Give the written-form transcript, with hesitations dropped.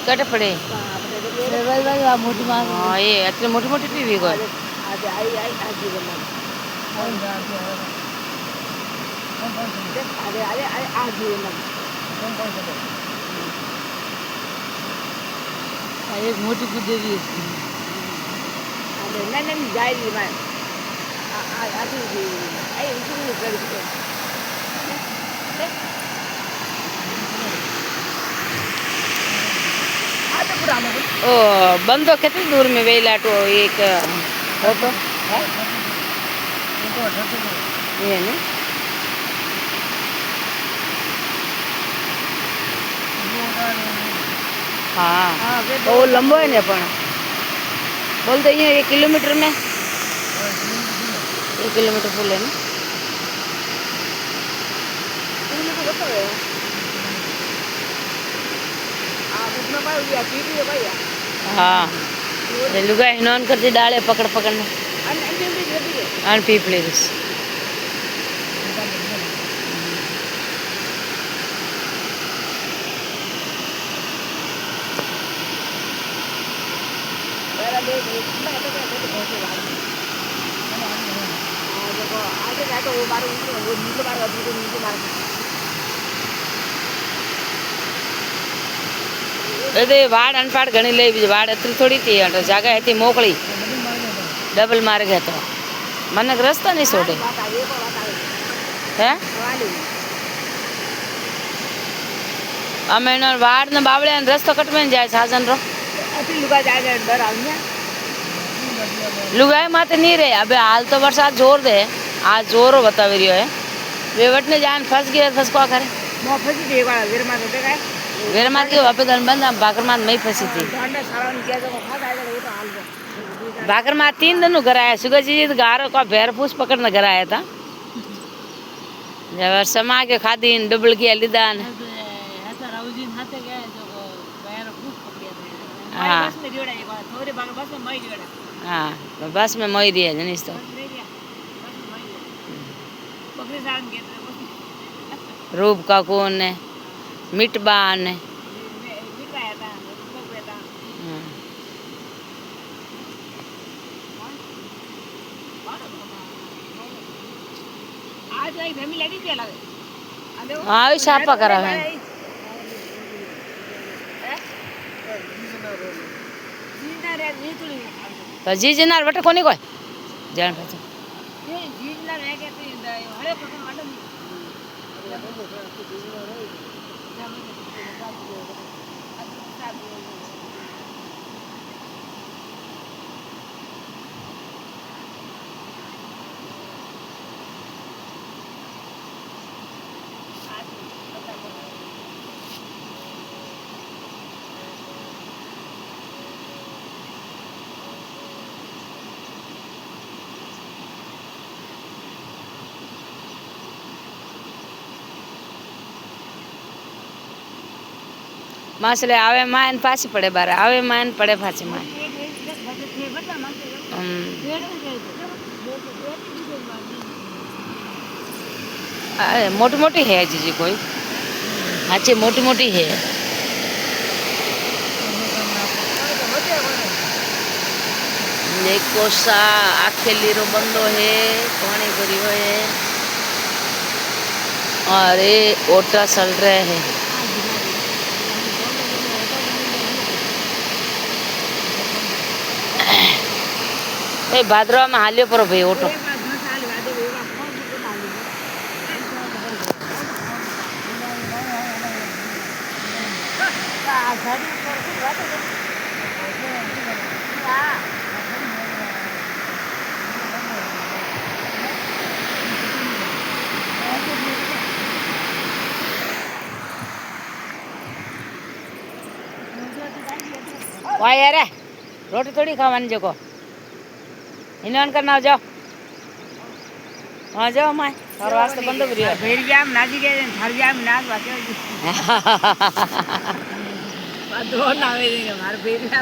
कटे पड़े हाँ ये अतने मोटी मोटी टीवी को एक मोटी कुदेवी नहीं जाएगी मैं ओ बंदो कितनी दूर में वेलाटो एक ऑटो ये नहीं हाँ तो वो लंबो है ने पण बोलते ये 1 किलोमीटर में 1 किलोमीटर फुल है ना हाँ लुगा हिनोन करती डाले पकड़ पकड़ने अन पीपले अरे वाड़ अनपाड़ घनी ले वाड़ एतरी थोड़ी थी जगह थी मोकली डबल मार्ग है तो मन रस्ता नहीं छोड़े है अमे वाड़ ने बावड़े रस्तो कट में जाए साजन रो लुगाई माते नहीं रहे अबे हाल तो बरसात जोर दे आज जोर बता रही है वे वटने जान फंस गए फंस को करे वेरमात के वापस बंद बाकरमात में फंसी थी बाकरमात 3 दिन घर आया सुगर जी गारो का भैर फूस पकड़ने घर आया था जब समा के खादी डबल किया लिदान हाँ हाँ बस में मई रही है जनिस तो रूप का कौन ने मिटबान ने हाँ छापा करा है तो जी जिनार बटे कोनी कोई जान पहचान मासले आवे मायन पासी पड़े बार आवे मायन पड़े पासी मायन मोटी मोटी है जीजी कोई अच्छी मोटी मोटी है देखो सा आखेली रो बंदो है पानी भरी हुए है और ये ओटा चल रहे हैं भाद्रवा में हालियो पर भाई ऑटो वाह यार रोटी थोड़ी खावानी जो को इन्होंने करना जाओ हाँ जाओ माय और वास्ते बंद हो रही है भेड़ जाम नाची के हर जाम नाच बाकी बात दो ना वे हमारे भेड़ जाम